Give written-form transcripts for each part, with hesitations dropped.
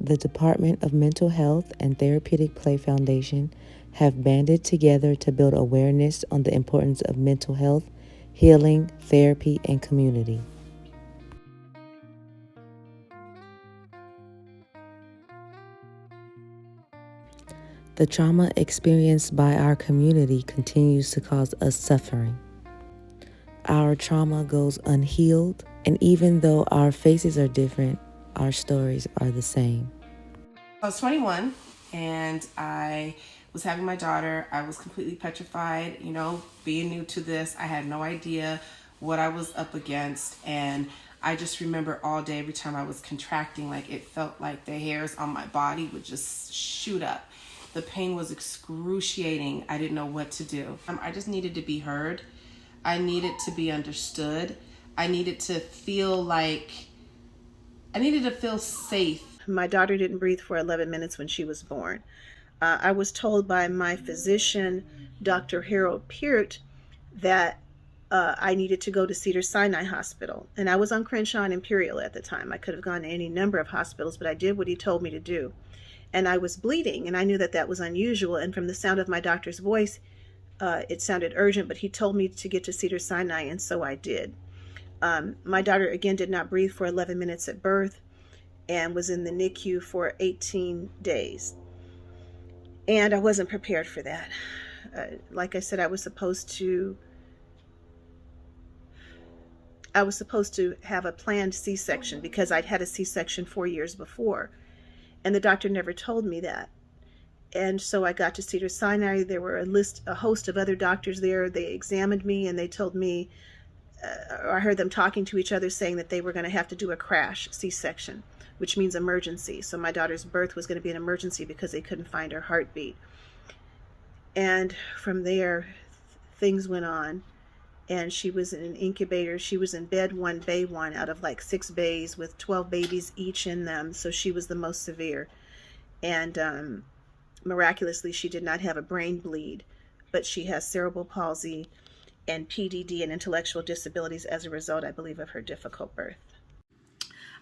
the Department of Mental Health and Therapeutic Play Foundation have banded together to build awareness on the importance of mental health, healing, therapy, and community. The trauma experienced by our community continues to cause us suffering. Our trauma goes unhealed, and even though our faces are different, our stories are the same. I was 21 and I was having my daughter. I was completely petrified, being new to this. I had no idea what I was up against. And I just remember all day, every time I was contracting, like it felt like the hairs on my body would just shoot up. The pain was excruciating. I didn't know what to do. I just needed to be heard. I needed to be understood. I needed to feel safe. My daughter didn't breathe for 11 minutes when she was born. I was told by my physician, Dr. Harold Peart, that I needed to go to Cedars-Sinai Hospital. And I was on Crenshaw and Imperial at the time. I could have gone to any number of hospitals, but I did what he told me to do. And I was bleeding, and I knew that that was unusual. And from the sound of my doctor's voice, it sounded urgent, but he told me to get to Cedars-Sinai, and so I did. My daughter, again, did not breathe for 11 minutes at birth and was in the NICU for 18 days. And I wasn't prepared for that. Like I said, I was supposed to have a planned C-section because I'd had a C-section 4 years before. And the doctor never told me that. And so I got to Cedars-Sinai. There were a host of other doctors there. They examined me and they told me, I heard them talking to each other saying that they were going to have to do a crash C-section, which means emergency. So my daughter's birth was going to be an emergency because they couldn't find her heartbeat. And from there, things went on. And she was in an incubator. She was in bed 1, bay 1 out of like 6 bays with 12 babies each in them. So she was the most severe. And miraculously, she did not have a brain bleed, but she has cerebral palsy and PDD and intellectual disabilities as a result, I believe, of her difficult birth.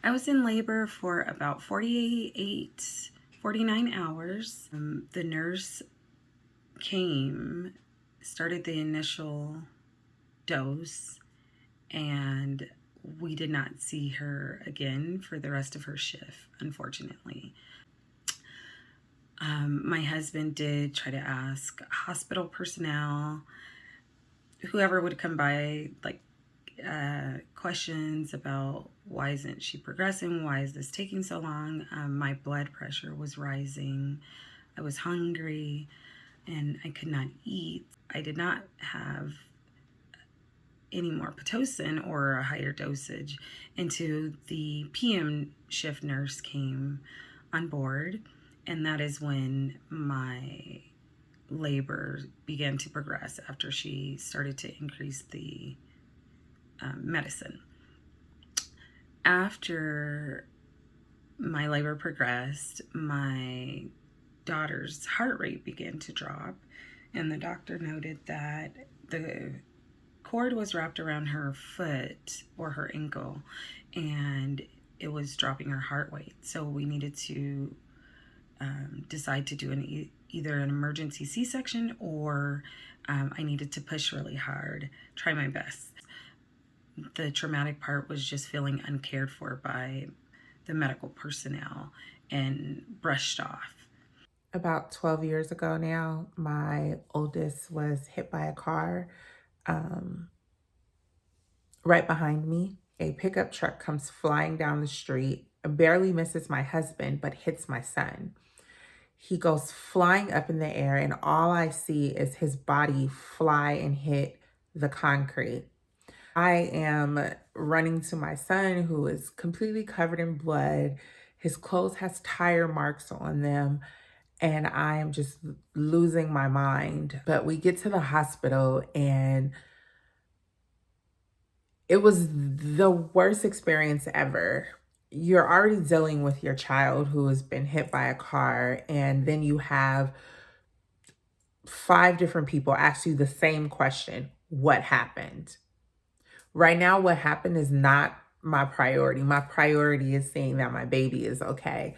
I was in labor for about 49 hours. The nurse started the initial dose, and we did not see her again for the rest of her shift, unfortunately. My husband did try to ask hospital personnel, whoever would come by, questions about why isn't she progressing? Why is this taking so long? My blood pressure was rising. I was hungry and I could not eat. I did not have any more Pitocin or a higher dosage until the PM shift nurse came on board. And that is when my labor began to progress after she started to increase the medicine. After my labor progressed, my daughter's heart rate began to drop, and the doctor noted that the cord was wrapped around her foot or her ankle, and it was dropping her heart rate. So we needed to decide to do either an emergency C-section or I needed to push really hard, try my best. The traumatic part was just feeling uncared for by the medical personnel and brushed off. About 12 years ago now, my oldest was hit by a car right behind me. A pickup truck comes flying down the street, barely misses my husband, but hits my son. He goes flying up in the air, and all I see is his body fly and hit the concrete. I am running to my son, who is completely covered in blood. His clothes has tire marks on them, and I am just losing my mind. But we get to the hospital, and it was the worst experience ever. You're already dealing with your child who has been hit by a car, and then you have 5 different people ask you the same question: what happened? Right now, what happened is not my priority. My priority is seeing that my baby is okay.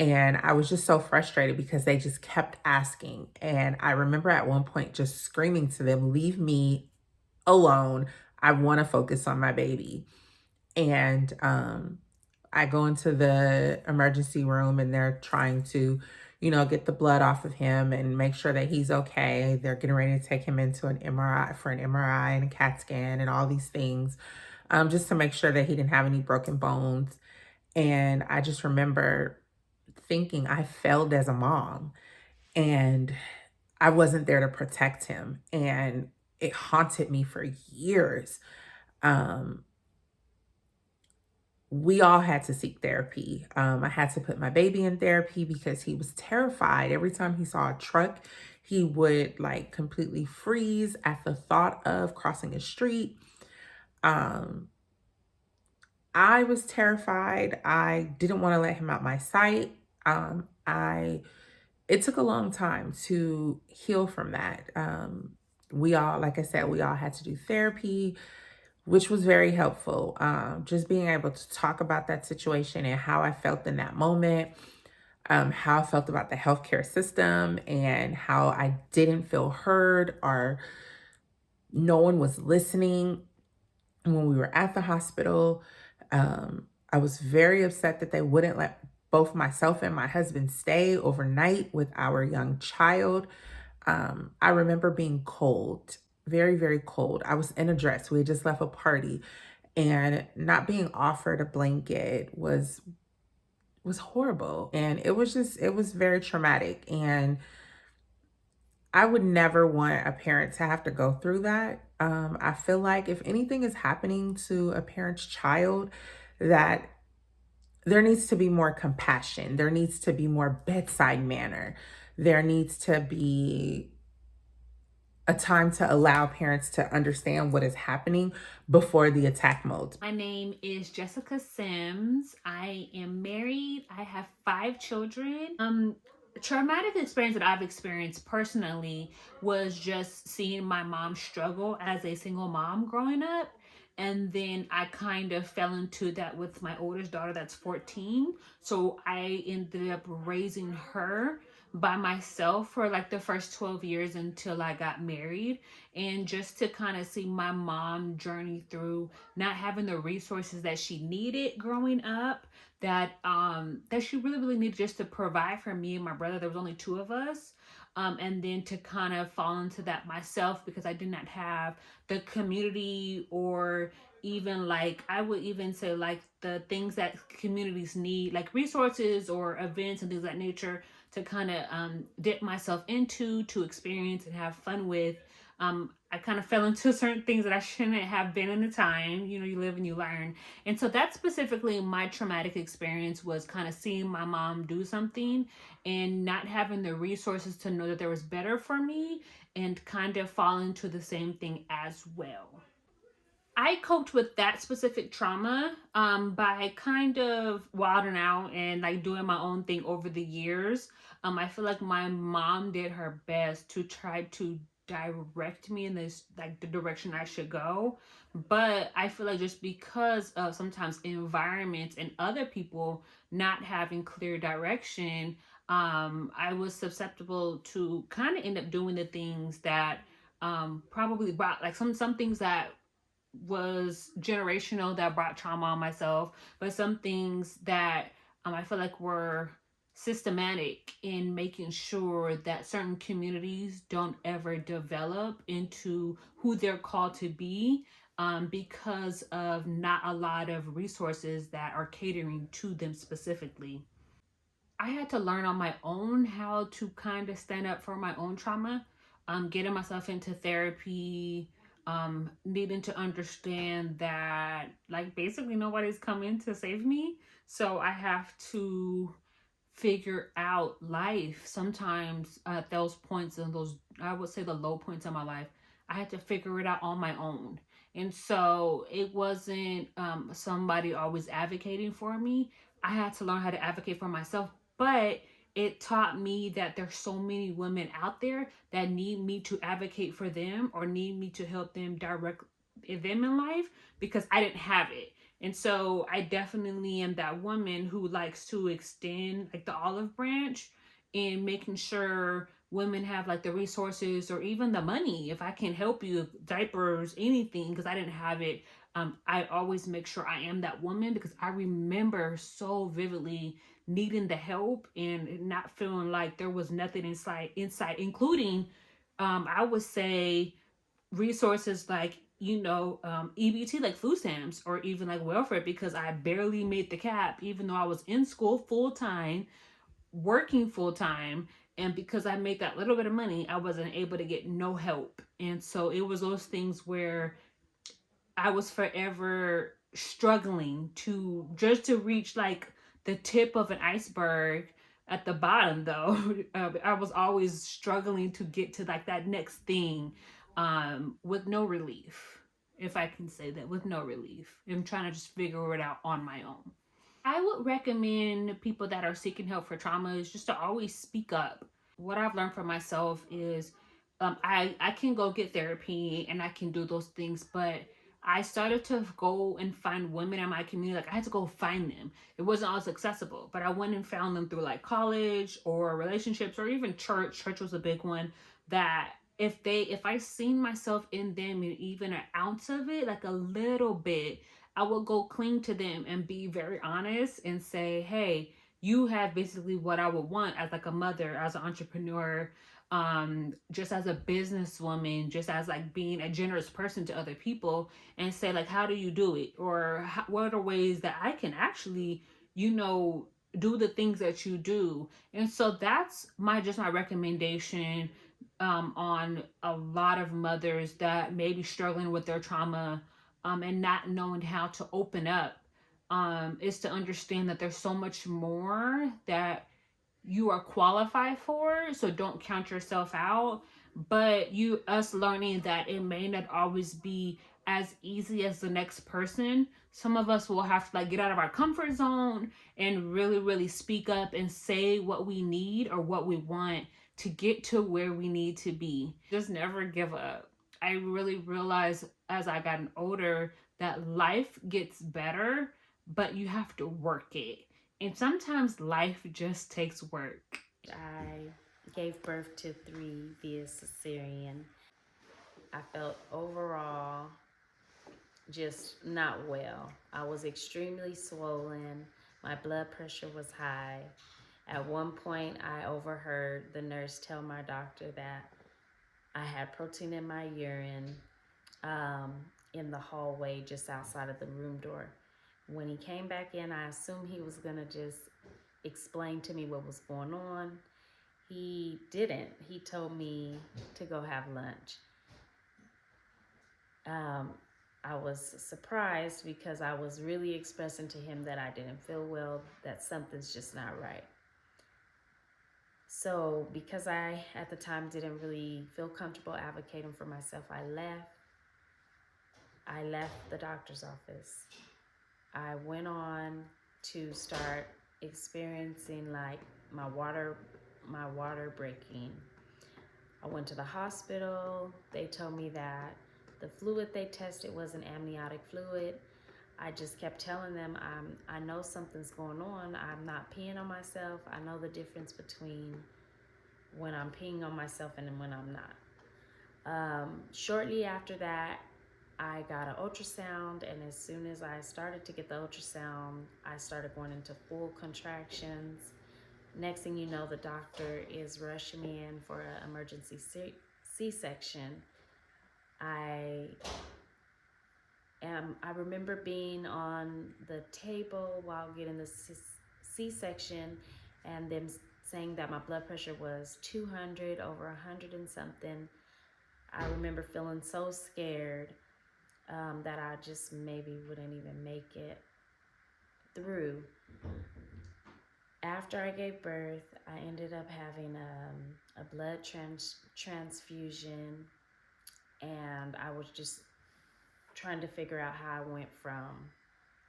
And I was just so frustrated because they just kept asking. And I remember at one point just screaming to them, leave me alone. I want to focus on my baby. And I go into the emergency room and they're trying to, get the blood off of him and make sure that he's okay. They're getting ready to take him into an MRI for an MRI and a CAT scan and all these things, just to make sure that he didn't have any broken bones. And I just remember thinking I failed as a mom and I wasn't there to protect him. And it haunted me for years. Um, we all had to seek therapy. I had to put my baby in therapy because he was terrified. Every time he saw a truck, he would like completely freeze at the thought of crossing a street. Um, I was terrified. I didn't want to let him out my sight. It took a long time to heal from that. We all, like I said, we all had to do therapy, which was very helpful. Just being able to talk about that situation and how I felt in that moment, how I felt about the healthcare system, and how I didn't feel heard or no one was listening when we were at the hospital. I was very upset that they wouldn't let both myself and my husband stay overnight with our young child. I remember being cold, very, very cold. I was in a dress. We had just left a party, and not being offered a blanket was horrible. And it was very traumatic. And I would never want a parent to have to go through that. I feel like if anything is happening to a parent's child, that there needs to be more compassion. There needs to be more bedside manner. There needs to be a time to allow parents to understand what is happening before the attack mode. My name is Jessica Sims. I am married. I have 5 children. Traumatic experience that I've experienced personally was just seeing my mom struggle as a single mom growing up. And then I kind of fell into that with my oldest daughter that's 14. So I ended up raising her by myself for like the first 12 years until I got married. And just to kind of see my mom journey through not having the resources that she needed growing up, that she really needed just to provide for me and my brother. There was only 2 of us. And then to kind of fall into that myself because I did not have the community, or even like I would even say like the things that communities need, like resources or events and things of that nature, to kind of dip myself into, to experience and have fun with. I kind of fell into certain things that I shouldn't have been in the time. You live and you learn. And so that specifically my traumatic experience was kind of seeing my mom do something and not having the resources to know that there was better for me, and kind of fall into the same thing as well. I coped with that specific trauma by kind of wilding out and like doing my own thing over the years. I feel like my mom did her best to try to direct me in this like the direction I should go, but I feel like just because of sometimes environments and other people not having clear direction, I was susceptible to kind of end up doing the things that probably brought like some things that was generational that brought trauma on myself, but some things that I feel like were systematic in making sure that certain communities don't ever develop into who they're called to be, because of not a lot of resources that are catering to them specifically. I had to learn on my own how to kind of stand up for my own trauma, getting myself into therapy, needing to understand that like basically nobody's coming to save me. So I have to figure out life. Sometimes at those points and those, I would say the low points in my life, I had to figure it out on my own. And so it wasn't somebody always advocating for me. I had to learn how to advocate for myself, but it taught me that there's so many women out there that need me to advocate for them or need me to help them direct them in life, because I didn't have it. And so I definitely am that woman who likes to extend like the olive branch in making sure women have like the resources or even the money. If I can help you, diapers, anything, because I didn't have it, I always make sure I am that woman, because I remember so vividly needing the help and not feeling like there was nothing inside, including I would say resources like EBT, like food stamps, or even like welfare, because I barely made the cap even though I was in school full time, working full time. And because I made that little bit of money, I wasn't able to get no help. And so it was those things where I was forever struggling to just to reach like the tip of an iceberg at the bottom, though. I was always struggling to get to like that next thing, with no relief, if I can say that, with no relief. I'm trying to just figure it out on my own. I would recommend people that are seeking help for trauma is just to always speak up. What I've learned for myself is I can go get therapy and I can do those things, but I started to go and find women in my community. Like I had to go find them. It wasn't always accessible, but I went and found them through like college or relationships or even church. Church was a big one. That if I seen myself in them and even an ounce of it, like a little bit, I would go cling to them and be very honest and say, hey, you have basically what I would want as like a mother, as an entrepreneur, just as a businesswoman, just as like being a generous person to other people, and say like, how do you do it? Or what are ways that I can actually, do the things that you do? And so that's my recommendation, on a lot of mothers that may be struggling with their trauma, and not knowing how to open up, is to understand that there's so much more that you are qualified for, so don't count yourself out. But us learning that it may not always be as easy as the next person. Some of us will have to like get out of our comfort zone and really really speak up and say what we need or what we want to get to where we need to be. Just never give up. I really realized as I got older that life gets better, but you have to work it. And sometimes life just takes work. I gave birth to 3 via cesarean. I felt overall just not well. I was extremely swollen. My blood pressure was high. At one point, I overheard the nurse tell my doctor that I had protein in my urine, in the hallway just outside of the room door. When he came back in, I assumed he was going to just explain to me what was going on. He didn't. He told me to go have lunch. I was surprised because I was really expressing to him that I didn't feel well, that something's just not right. So because I, at the time, didn't really feel comfortable advocating for myself, I left the doctor's office. I went on to start experiencing like my water breaking. I went to the hospital. They told me that the fluid they tested was an amniotic fluid. I just kept telling them, I know something's going on. I'm not peeing on myself. I know the difference between when I'm peeing on myself and when I'm not. Shortly after that, I got an ultrasound, and as soon as I started to get the ultrasound, I started going into full contractions. Next thing you know, the doctor is rushing me in for an emergency C-section. I remember being on the table while getting the C-section and them saying that my blood pressure was 200 over 100 and something. I remember feeling so scared, that I just maybe wouldn't even make it through. After I gave birth, I ended up having a blood transfusion, and I was just trying to figure out how I went from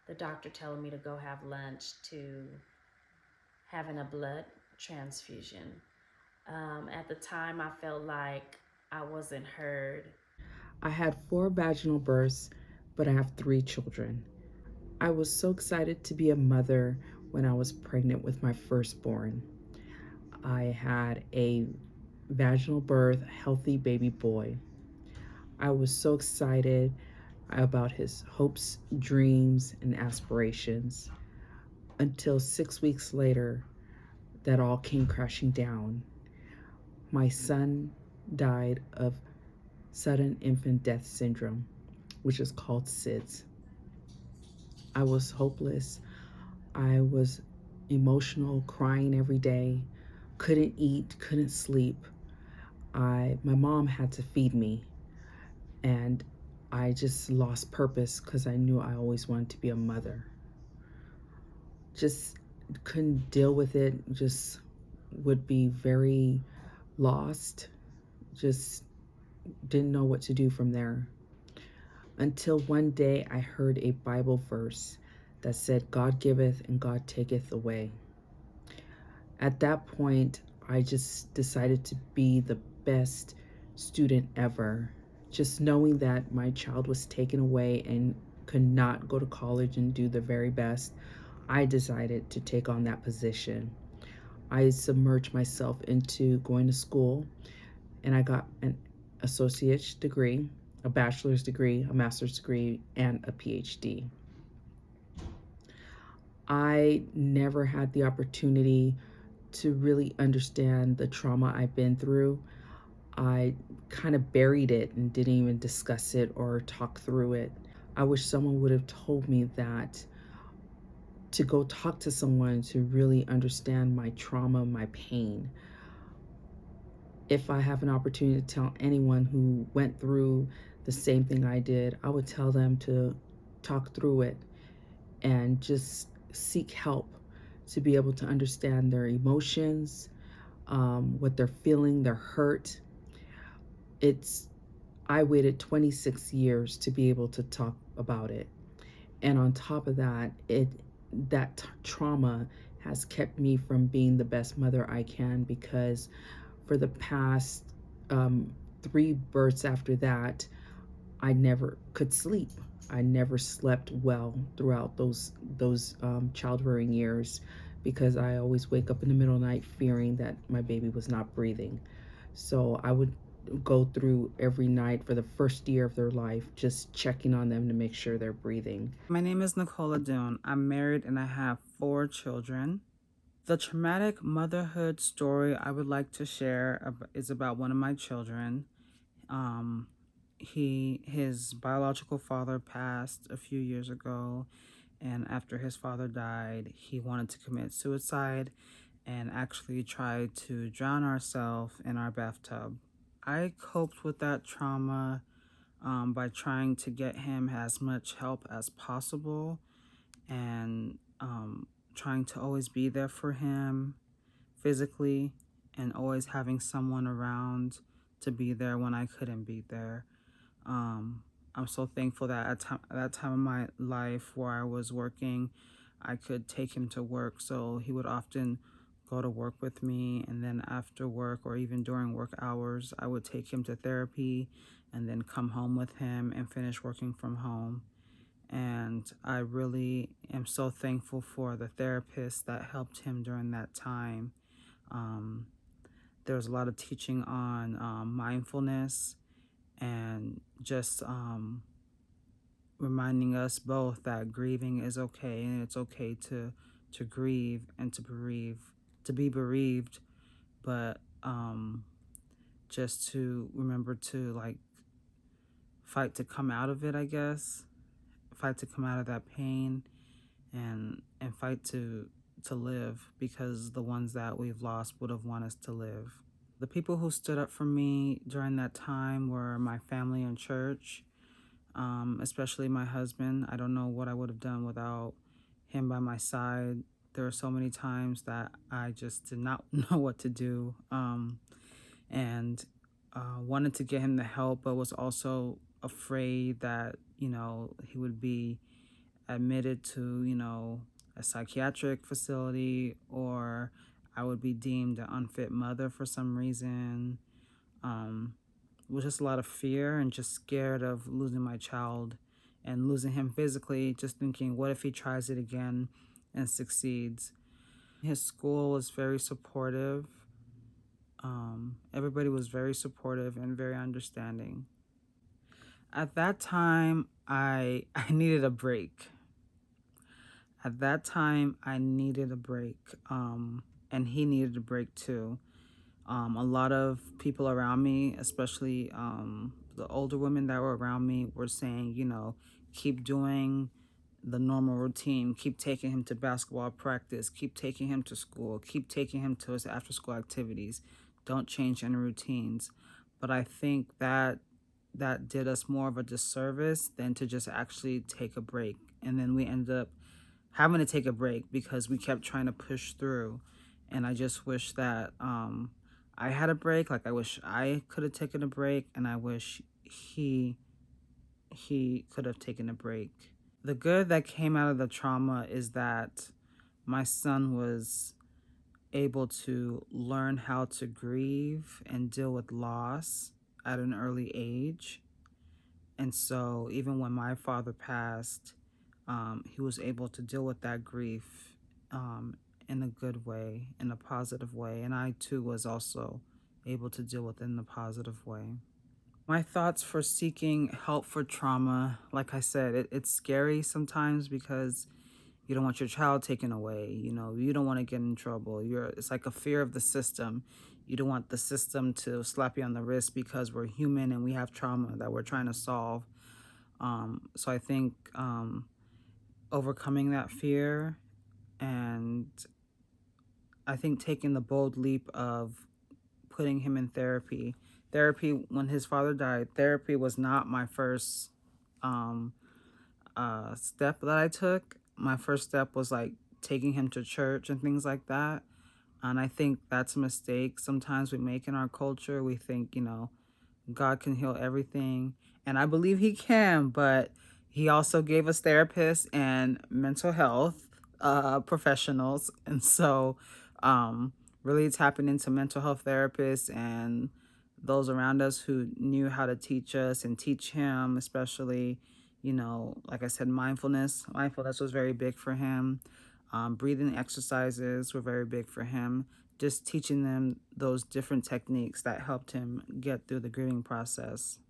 the doctor telling me to go have lunch to having a blood transfusion. At the time, I felt like I wasn't heard. I had 4 vaginal births, but I have 3 children. I was so excited to be a mother when I was pregnant with my firstborn. I had a vaginal birth, healthy baby boy. I was so excited about his hopes, dreams, and aspirations until 6 weeks later, that all came crashing down. My son died of sudden infant death syndrome, which is called SIDS. I was hopeless. I was emotional, crying every day, couldn't eat, couldn't sleep. My mom had to feed me, and I just lost purpose because I knew I always wanted to be a mother. Just couldn't deal with it, just would be very lost, just didn't know what to do from there. Until one day I heard a Bible verse that said, God giveth and God taketh away. At that point, I just decided to be the best student ever. Just knowing that my child was taken away and could not go to college and do the very best, I decided to take on that position. I submerged myself into going to school, and I got an associate's degree, a bachelor's degree, a master's degree, and a PhD. I never had the opportunity to really understand the trauma I've been through. I kind of buried it and didn't even discuss it or talk through it. I wish someone would have told me that to go talk to someone to really understand my trauma, my pain. If I have an opportunity to tell anyone who went through the same thing I did, I would tell them to talk through it and just seek help to be able to understand their emotions, what they're feeling, their hurt. It's I waited 26 years to be able to talk about it. And on top of that, trauma has kept me from being the best mother I can, because for the past 3 births after that, I never could sleep. I never slept well throughout those child-rearing years, because I always wake up in the middle of the night fearing that my baby was not breathing. So I would go through every night for the first year of their life, just checking on them to make sure they're breathing. My name is Nicola Dune. I'm married and I have 4 children. The traumatic motherhood story I would like to share is about one of my children. Um, his biological father passed a few years ago, and after his father died, he wanted to commit suicide and actually tried to drown ourselves in our bathtub. I coped with that trauma by trying to get him as much help as possible, and trying to always be there for him physically, and always having someone around to be there when I couldn't be there. Um, I'm so thankful that at that time of my life where I was working, I could take him to work. So he would often go to work with me, and then after work or even during work hours, I would take him to therapy and then come home with him and finish working from home. And I really am so thankful for the therapist that helped him during that time. Um, there was a lot of teaching on mindfulness, and just reminding us both that grieving is okay, and it's okay to grieve and to be bereaved, but just to remember to like fight to come out of it, I guess, fight to come out of that pain, and fight to live, because the ones that we've lost would have wanted us to live. The people who stood up for me during that time were my family and church, especially my husband. I don't know what I would have done without him by my side. There were so many times that I just did not know what to do, and wanted to get him the help, but was also afraid that, he would be admitted to, a psychiatric facility, or I would be deemed an unfit mother for some reason. It was just a lot of fear and just scared of losing my child and losing him physically, just thinking, what if he tries it again and succeeds? His school was very supportive. Everybody was very supportive and very understanding. At that time, I needed a break. At that time, I needed a break, and he needed a break too. A lot of people around me, especially the older women that were around me, were saying, keep doing the normal routine, keep taking him to basketball practice, keep taking him to school, keep taking him to his after school activities. Don't change any routines. But I think that did us more of a disservice than to just actually take a break. And then we ended up having to take a break because we kept trying to push through. And I just wish that I had a break. Like, I wish I could have taken a break, and I wish he could have taken a break. The good that came out of the trauma is that my son was able to learn how to grieve and deal with loss at an early age. And so even when my father passed, he was able to deal with that grief in a good way, in a positive way. And I too was also able to deal with it in a positive way. My thoughts for seeking help for trauma, like I said, it's scary sometimes because you don't want your child taken away. You don't want to get in trouble. It's like a fear of the system. You don't want the system to slap you on the wrist because we're human and we have trauma that we're trying to solve. So I think overcoming that fear, and I think taking the bold leap of putting him in therapy. Therapy, when his father died, therapy was not my first step that I took. My first step was like taking him to church and things like that. And I think that's a mistake sometimes we make in our culture. We think, God can heal everything. And I believe he can, but he also gave us therapists and mental health professionals. And so really tapping into mental health therapists and those around us who knew how to teach us and teach him, especially, like I said, mindfulness. Mindfulness was very big for him. Breathing exercises were very big for him. Just teaching them those different techniques that helped him get through the grieving process.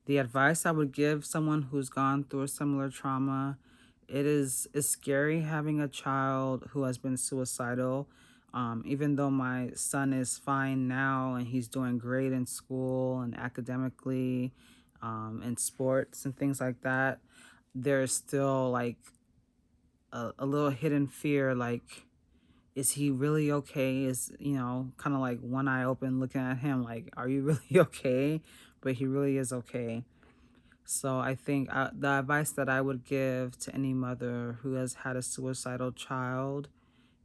The advice I would give someone who's gone through a similar trauma, it's scary having a child who has been suicidal. Even though my son is fine now and he's doing great in school and academically, in sports and things like that, there's still like a little hidden fear, like, is he really okay? Is, kind of like one eye open looking at him like, are you really okay? But he really is okay. So I think the advice that I would give to any mother who has had a suicidal child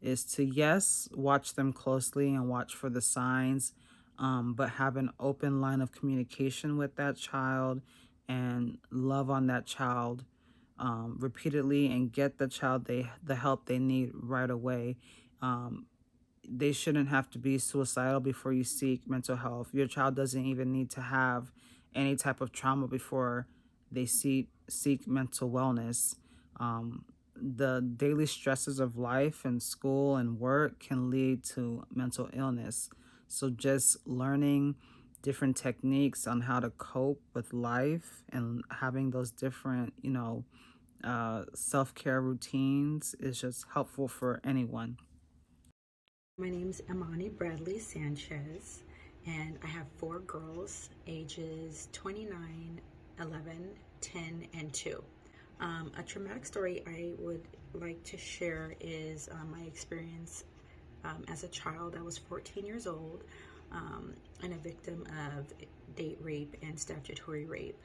is to, yes, watch them closely and watch for the signs, but have an open line of communication with that child and love on that child repeatedly and get the child the help they need right away. They shouldn't have to be suicidal before you seek mental health. Your child doesn't even need to have any type of trauma before they seek mental wellness. The daily stresses of life and school and work can lead to mental illness. So just learning different techniques on how to cope with life and having those different, self-care routines is just helpful for anyone. My name is Imani Bradley Sanchez, and I have 4 girls, ages 29, 11, 10, and 2. A traumatic story I would like to share is my experience as a child. I was 14 years old and a victim of date rape and statutory rape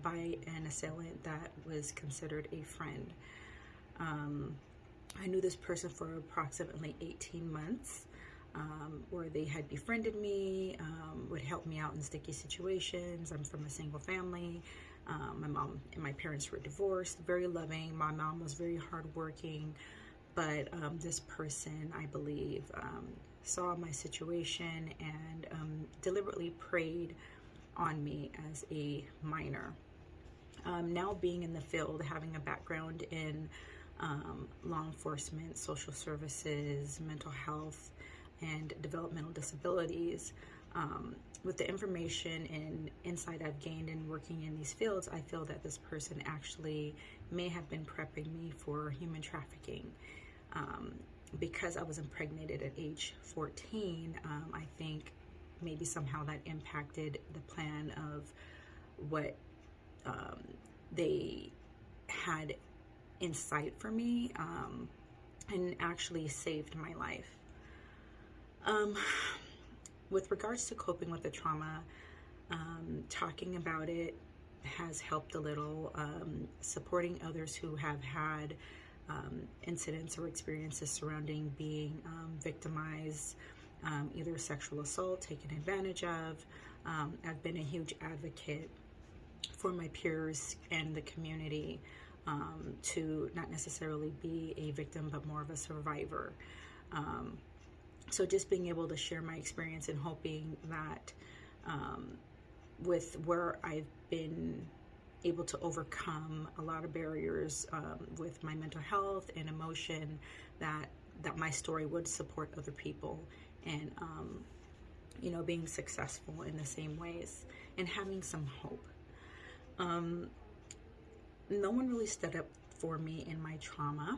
by an assailant that was considered a friend. I knew this person for approximately 18 months, where they had befriended me, would help me out in sticky situations. I'm from a single family. My mom and my parents were divorced, very loving. My mom was very hardworking, but this person, I believe, saw my situation and deliberately preyed on me as a minor. Now being in the field, having a background in law enforcement, social services, mental health, and developmental disabilities, with the information and insight I've gained in working in these fields, I feel that this person actually may have been prepping me for human trafficking. Because I was impregnated at age 14, I think maybe somehow that impacted the plan of what they had in sight for me, and actually saved my life. With regards to coping with the trauma, talking about it has helped a little. Supporting others who have had incidents or experiences surrounding being victimized, either sexual assault, taken advantage of. I've been a huge advocate for my peers and the community to not necessarily be a victim, but more of a survivor. So just being able to share my experience and hoping that with where I've been able to overcome a lot of barriers with my mental health and emotion, that my story would support other people, and being successful in the same ways and having some hope. No one really stood up for me in my trauma.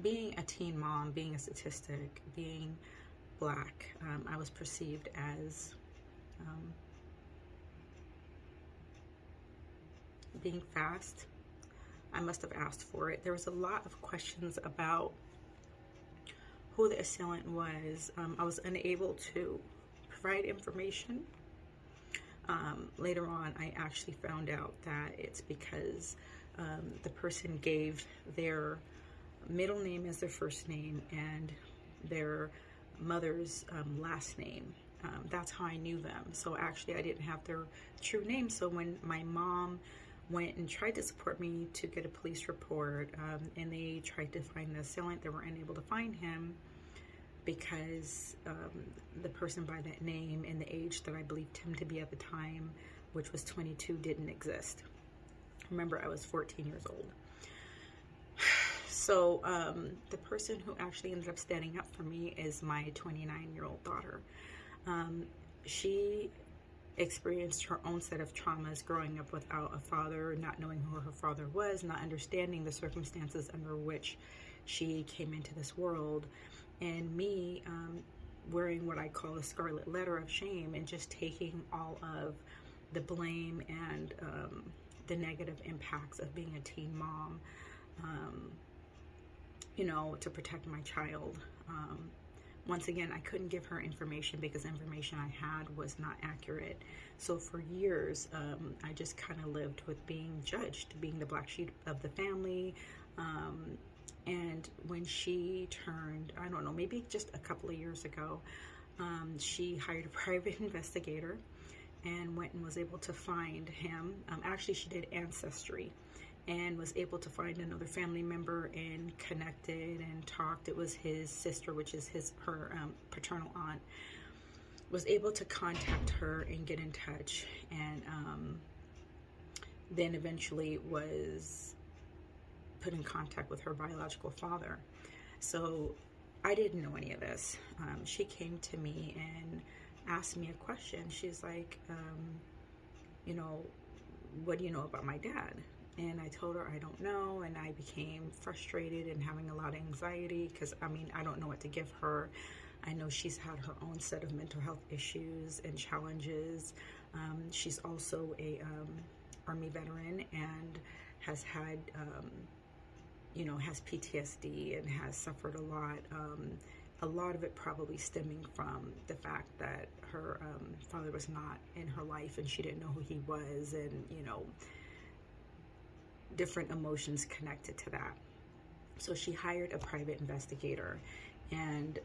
Being a teen mom, being a statistic, being Black, I was perceived as being fast. I must have asked for it. There was a lot of questions about who the assailant was. I was unable to provide information. Later on, I actually found out that it's because the person gave their middle name as their first name and their mother's last name. That's how I knew them. So actually I didn't have their true name. So when my mom went and tried to support me to get a police report, and they tried to find the assailant, they were unable to find him because the person by that name and the age that I believed him to be at the time, which was 22, didn't exist. Remember, I was 14 years old. So the person who actually ended up standing up for me is my 29-year-old daughter. She experienced her own set of traumas growing up without a father, not knowing who her father was, not understanding the circumstances under which she came into this world, and me wearing what I call a scarlet letter of shame and just taking all of the blame and the negative impacts of being a teen mom, to protect my child. Once again, I couldn't give her information because information I had was not accurate. So for years, I just kind of lived with being judged, being the black sheep of the family. And when she turned, I don't know, maybe just a couple of years ago, she hired a private investigator and went and was able to find him. Actually, she did Ancestry and was able to find another family member and connected and talked. It was his sister, which is her paternal aunt, was able to contact her and get in touch, and then eventually was put in contact with her biological father. So I didn't know any of this. She came to me and asked me a question. She's like, what do you know about my dad? And I told her I don't know, and I became frustrated and having a lot of anxiety because, I don't know what to give her. I know she's had her own set of mental health issues and challenges. She's also a Army veteran and has had, has PTSD and has suffered a lot of it probably stemming from the fact that her father was not in her life and she didn't know who he was, and, different emotions connected to that. So she hired a private investigator and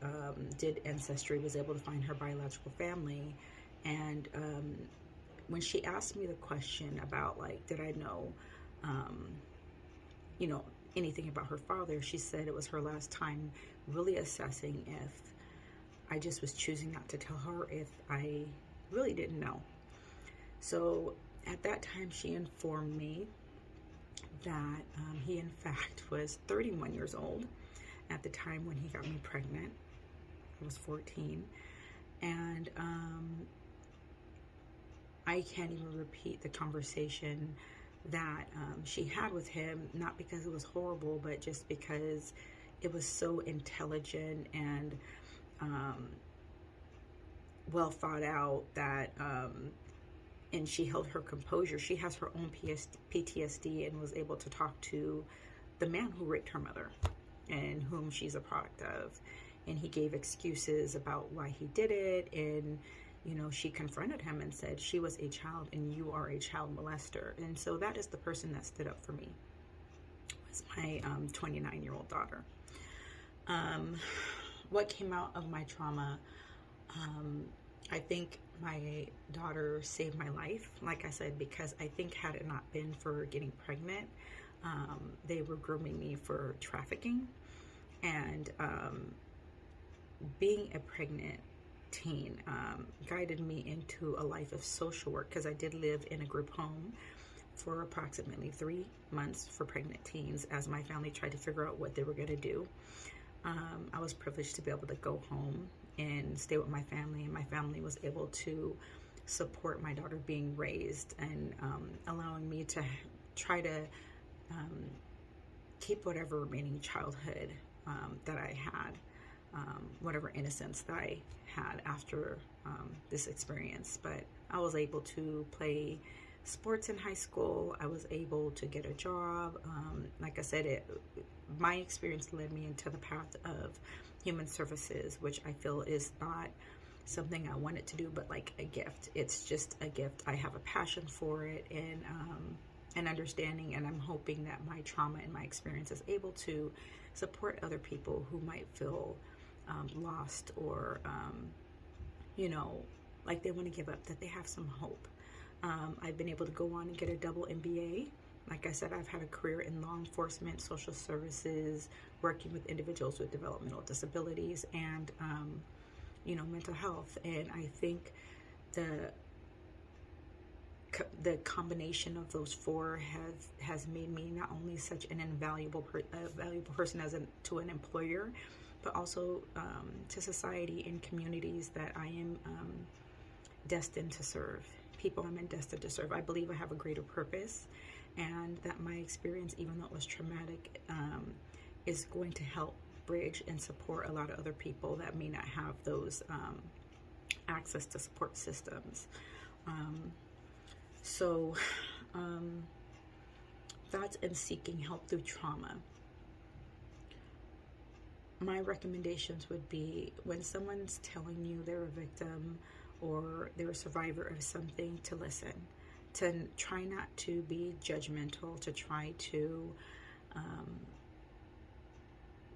did Ancestry, was able to find her biological family. And when she asked me the question about, did I know, anything about her father, she said it was her last time really assessing if I just was choosing not to tell her if I really didn't know. So at that time, she informed me that he, in fact, was 31 years old at the time when he got me pregnant. I was 14. And I can't even repeat the conversation that she had with him, not because it was horrible, but just because it was so intelligent and well thought out that, and she held her composure. She has her own PTSD and was able to talk to the man who raped her mother and whom she's a product of. And he gave excuses about why he did it. And, you know, she confronted him and said, she was a child and you are a child molester. And so that is the person that stood up for me. It was my 29-year-old daughter. What came out of my trauma? I think my daughter saved my life, like I said, because I think had it not been for getting pregnant, they were grooming me for trafficking. And being a pregnant teen guided me into a life of social work, because I did live in a group home for approximately 3 months for pregnant teens as my family tried to figure out what they were going to do. I was privileged to be able to go home and stay with my family, and my family was able to support my daughter being raised and allowing me to try to keep whatever remaining childhood that I had, whatever innocence that I had after this experience. But I was able to play sports in high school. I was able to get a job. Like I said, my experience led me into the path of human services, which I feel is not something I wanted to do, but like a gift. It's just a gift. I have a passion for it and an understanding, and I'm hoping that my trauma and my experience is able to support other people who might feel lost or, you know, like they want to give up, that they have some hope. I've been able to go on and get a double MBA. Like I said, I've had a career in law enforcement, social services, working with individuals with developmental disabilities, and, you know, mental health. And I think the combination of those four has made me not only such an invaluable valuable person to an employer, but also to society and communities that I am destined to serve. People I'm destined to serve. I believe I have a greater purpose, and that my experience, even though it was traumatic, is going to help bridge and support a lot of other people that may not have those access to support systems. So that's in seeking help through trauma. My recommendations would be, when someone's telling you they're a victim or they're a survivor of something, to listen, to try not to be judgmental, to try to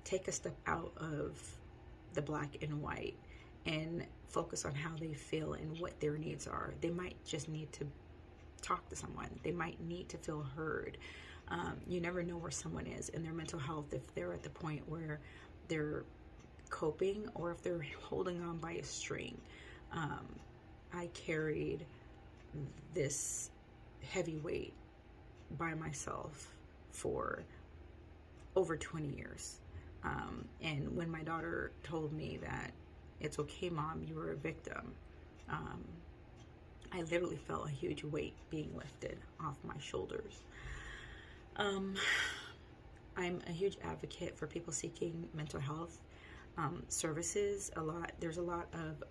take a step out of the black and white and focus on how they feel and what their needs are. They might just need to talk to someone. They might need to feel heard. You never know where someone is in their mental health, if they're at the point where they're coping or if they're holding on by a string. I carried this heavy weight by myself for over 20 years. And when my daughter told me that, it's okay, Mom, you were a victim, I literally felt a huge weight being lifted off my shoulders. I'm a huge advocate for people seeking mental health services. There's a lot of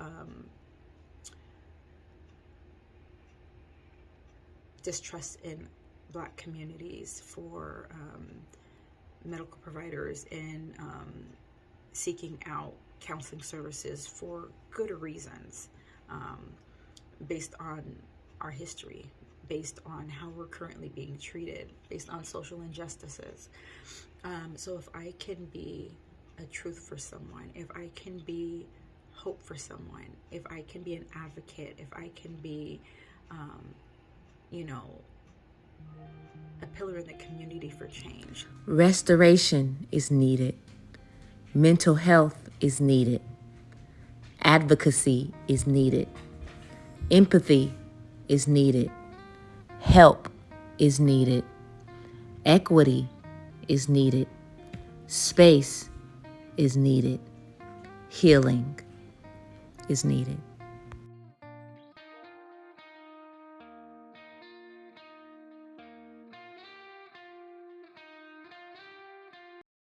distrust in Black communities for medical providers and seeking out counseling services for good reasons, based on our history, based on how we're currently being treated, based on social injustices. So if I can be a truth for someone, if I can be hope for someone, if I can be an advocate, if I can be, you know, a pillar in the community for change. Restoration is needed. Mental health is needed. Advocacy is needed. Empathy is needed. Help is needed. Equity is needed. Space is needed. Healing is needed.